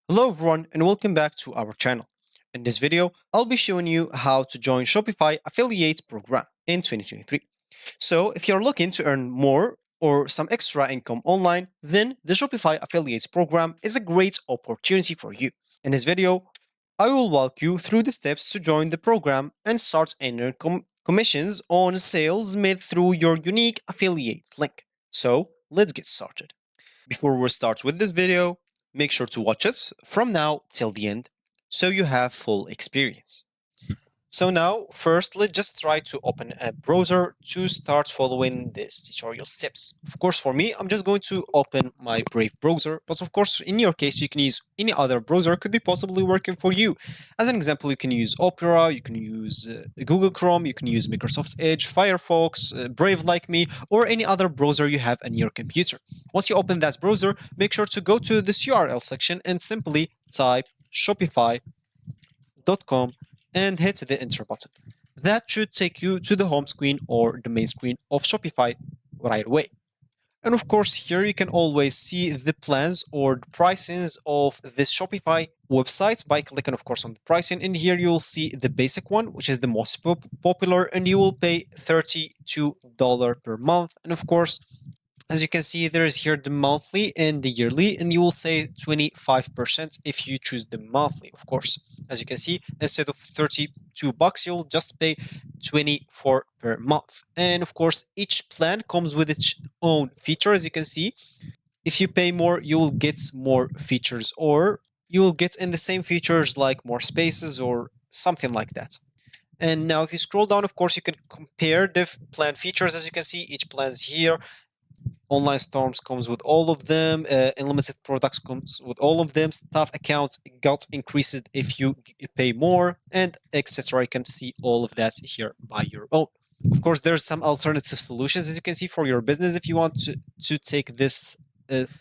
Hello everyone and welcome back to our channel. In this video, I'll be showing you how to join Shopify affiliate program in 2023. So if you're looking to earn more or some extra income online, then the Shopify affiliates program is a great opportunity for you. In this video, I will walk you through the steps to join the program and start earning commissions on sales made through your unique affiliate link. So let's get started. Before we start with this video, make sure to watch it from now till the end so you have full experience. So now, first, let's just try to open a browser to start following these tutorial steps. Of course, for me, I'm just going to open my Brave browser, but of course, in your case, you can use any other browser could be possibly working for you. As an example, you can use Opera, you can use Google Chrome, you can use Microsoft Edge, Firefox, Brave like me, or any other browser you have on your computer. Once you open that browser, make sure to go to this URL section and simply type shopify.com and hit the enter button. That should take you to the home screen or the main screen of Shopify right away. And of course, here you can always see the plans or the pricings of this Shopify website by clicking, of course, on the pricing. And here you'll see the basic one, which is the most popular, and you will pay $32 per month. And of course, as you can see, there is here the monthly and the yearly, and you will save 25% if you choose the monthly, of course. As you can see, instead of 32 bucks, you'll just pay 24 per month. And of course, each plan comes with its own feature. As you can see, if you pay more, you will get more features, or you will get in the same features like more spaces or something like that. And now if you scroll down, of course, you can compare the plan features. As you can see, each plan's here. Online storms comes with all of them. Unlimited products comes with all of them. Staff accounts got increased if you pay more, and etc. You can see all of that here by your own. Of course, there's some alternative solutions, as you can see, for your business. If you want to take this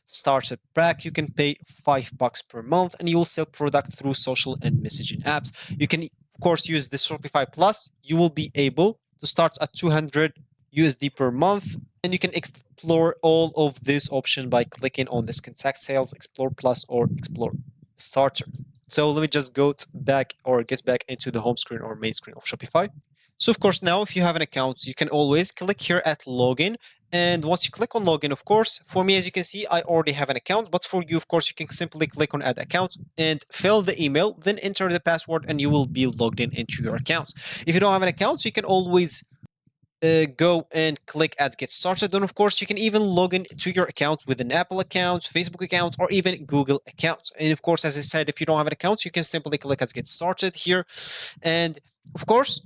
startup pack, you can pay $5 per month, and you will sell product through social and messaging apps. You can, of course, use the Shopify Plus. You will be able to start at 200 USD per month, and you can explore all of this option by clicking on this contact sales, explore plus, or explore starter. So let me just go back or get back into the home screen or main screen of Shopify. So of course, now if you have an account, you can always click here at login. And once you click on login, of course, for me, as you can see, I already have an account. But for you, of course, you can simply click on add account and fill the email, then enter the password, and you will be logged in into your account. If you don't have an account, you can always go and click at get started. Then of course you can even log in to your account with an Apple account, Facebook account, or even Google account. And of course, as I said, if you don't have an account, you can simply click at get started here. And of course,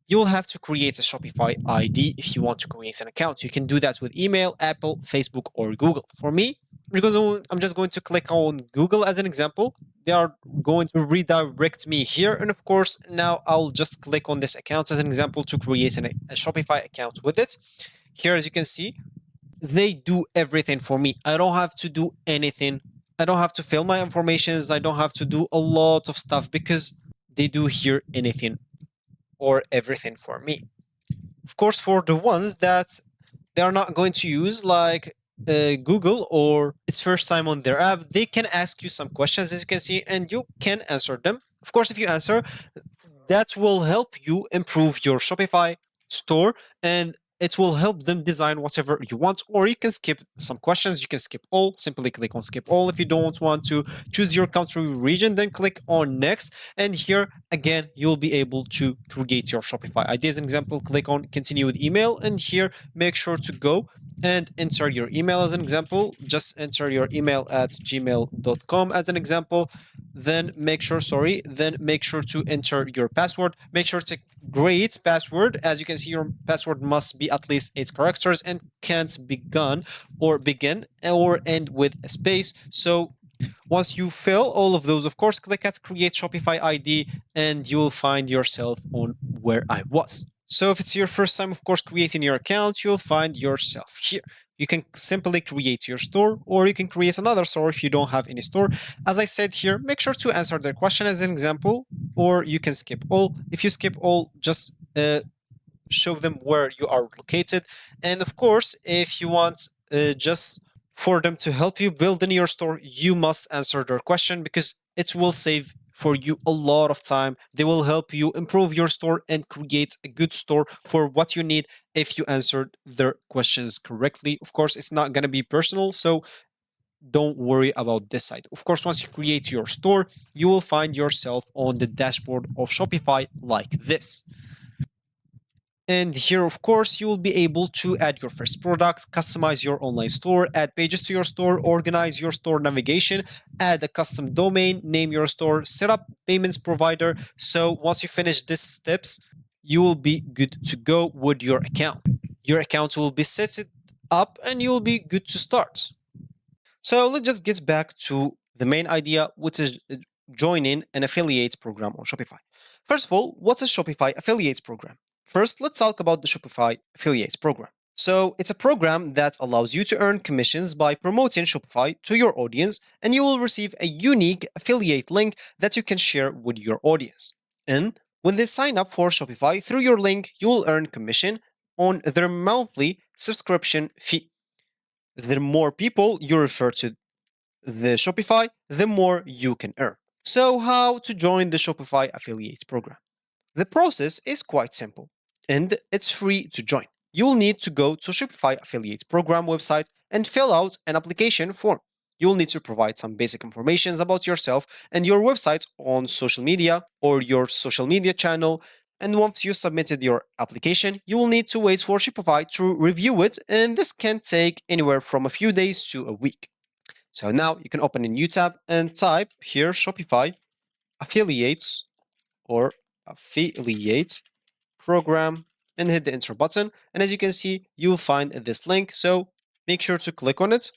you will have to create a Shopify ID if you want to create an account. You can do that with email, Apple, Facebook, or Google. For me, because I'm just going to click on Google as an example, they are going to redirect me here. And of course, now I'll just click on this account as an example to create a Shopify account with it. Here, as you can see, they do everything for me. I don't have to do anything. I don't have to fill my informations. I don't have to do a lot of stuff because they do here anything or everything for me. Of course, for the ones that they are not going to use, like Google, or it's first time on their app, they can ask you some questions, as you can see, and you can answer them. Of course, if you answer, that will help you improve your Shopify store, and it will help them design whatever you want. Or you can skip some questions. You can skip all. Simply click on skip all. If you don't want to choose your country region, then click on next. And here again, you'll be able to create your Shopify ID. As an example, click on continue with email, and here make sure to go and enter your email. As an example, just enter your email at gmail.com as an example. Then make sure to enter your password. Make sure to create password. As you can see, your password must be at least 8 characters and can't begin or end with a space. So once you fill all of those, of course, click at create Shopify ID and you'll find yourself on where I was. So if it's your first time, of course, creating your account, you'll find yourself here. You can simply create your store, or you can create another store if you don't have any store. As I said here, make sure to answer their question as an example, or you can skip all. If you skip all, just show them where you are located. And of course, if you want just for them to help you build in your store, you must answer their question because it will save for you a lot of time. They will help you improve your store and create a good store for what you need if you answered their questions correctly. Of course, it's not going to be personal, so don't worry about this side. Of course, once you create your store, you will find yourself on the dashboard of Shopify like this. And here, of course, you will be able to add your first products, customize your online store, add pages to your store, organize your store navigation, add a custom domain, name your store, set up payments provider. So once you finish these steps, you will be good to go with your account. Your account will be set up and you will be good to start. So let's just get back to the main idea, which is joining an affiliate program on Shopify. First of all, what's a Shopify affiliates program? First, let's talk about the Shopify affiliates program. So it's a program that allows you to earn commissions by promoting Shopify to your audience, and you will receive a unique affiliate link that you can share with your audience. And when they sign up for Shopify through your link, you will earn commission on their monthly subscription fee. The more people you refer to the Shopify, the more you can earn. So, how to join the Shopify affiliate program? The process is quite simple and it's free to join. You will need to go to Shopify affiliate program website and fill out an application form. You will need to provide some basic information about yourself and your website on social media or your social media channel. And once you submitted your application, you will need to wait for Shopify to review it, and this can take anywhere from a few days to a week. So now you can open a new tab and type here Shopify affiliates or affiliate program and hit the enter button. And as you can see, you will find this link. So make sure to click on it.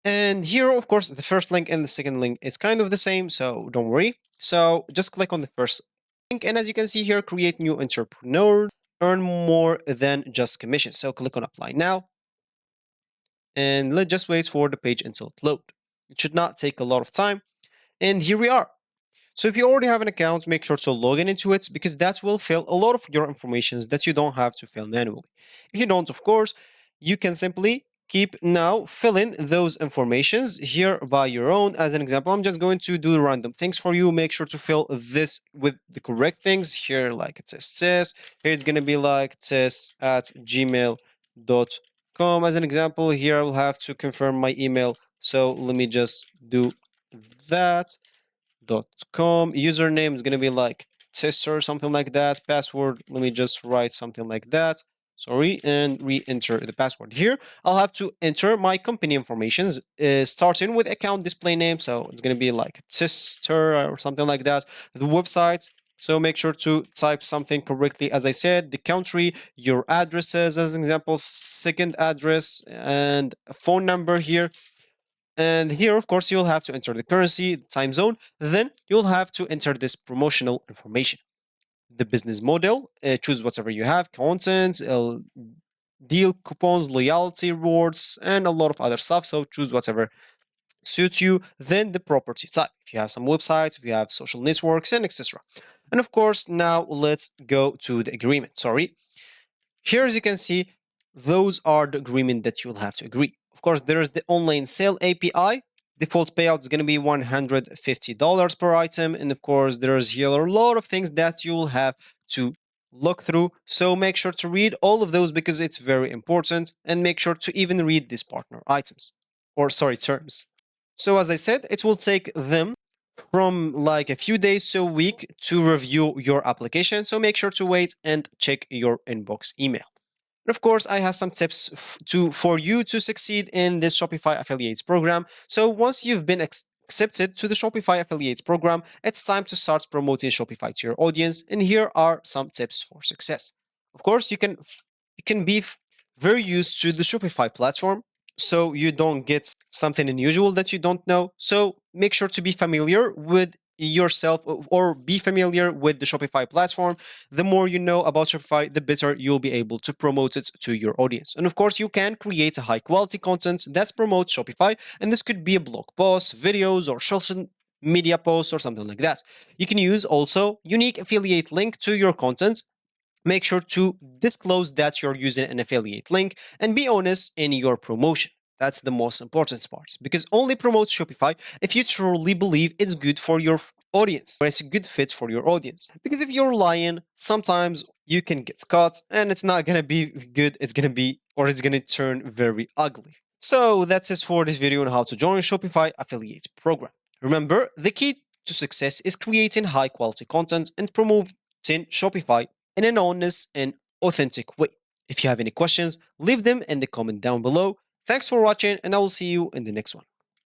And here, of course, the first link and the second link is kind of the same, so don't worry. So just click on the first link. And as you can see here, create new entrepreneur, earn more than just commission. So click on apply now. And let's just wait for the page until it loads. It should not take a lot of time. And here we are. So if you already have an account, make sure to log in into it because that will fill a lot of your information that you don't have to fill manually. If you don't, of course, you can simply keep now filling those informations here by your own. As an example, I'm just going to do random things for you. Make sure to fill this with the correct things here, like it says test. Here it's going to be like test@gmail.com. As an example, here I will have to confirm my email. So let me just do that. .com. Username is going to be like tester or something like that. Password, let me just write something like that. Sorry, and re-enter the password. Here, I'll have to enter my company information, starting with account display name. So it's going to be like tester or something like that. The website. So make sure to type something correctly. As I said, the country, your addresses, as an example, second address, and a phone number here. And here, of course, you'll have to enter the currency, the time zone. Then you'll have to enter this promotional information. The business model, choose whatever you have, content, deal coupons, loyalty rewards, and a lot of other stuff. So choose whatever suits you. Then the property type. If you have some websites, if you have social networks, and etc. And of course, now let's go to the agreement. Sorry. Here, as you can see, those are the agreement that you'll have to agree. Of course, there is the online sale API. Default payout is going to be $150 per item. And of course, there's here a lot of things that you'll have to look through. So make sure to read all of those because it's very important. And make sure to even read these partner items. Or sorry, terms. So as I said, it will take them from like a few days to a week to review your application. So make sure to wait and check your inbox email. And of course, I have some tips for you to succeed in this Shopify affiliates program. So once you've been accepted to the Shopify affiliates program, it's time to start promoting Shopify to your audience. And here are some tips for success. Of course, you can be very used to the Shopify platform, so you don't get something unusual that you don't know. So make sure to be familiar with yourself or be familiar with the Shopify platform. The more you know about Shopify, the better you'll be able to promote it to your audience. And of course, you can create a high quality content that promotes Shopify. And this could be a blog post, videos, or social media posts or something like that. You can use also unique affiliate link to your content. Make sure to disclose that you're using an affiliate link and be honest in your promotion. That's the most important part because only promote Shopify if you truly believe it's good for your audience or it's a good fit for your audience. Because if you're lying, sometimes you can get caught and it's not gonna be good, it's gonna be or it's gonna turn very ugly. So that's it for this video on how to join Shopify affiliate program. Remember, the key to success is creating high quality content and promoting Shopify in an honest and authentic way. If you have any questions, leave them in the comment down below. Thanks for watching, and I will see you in the next one.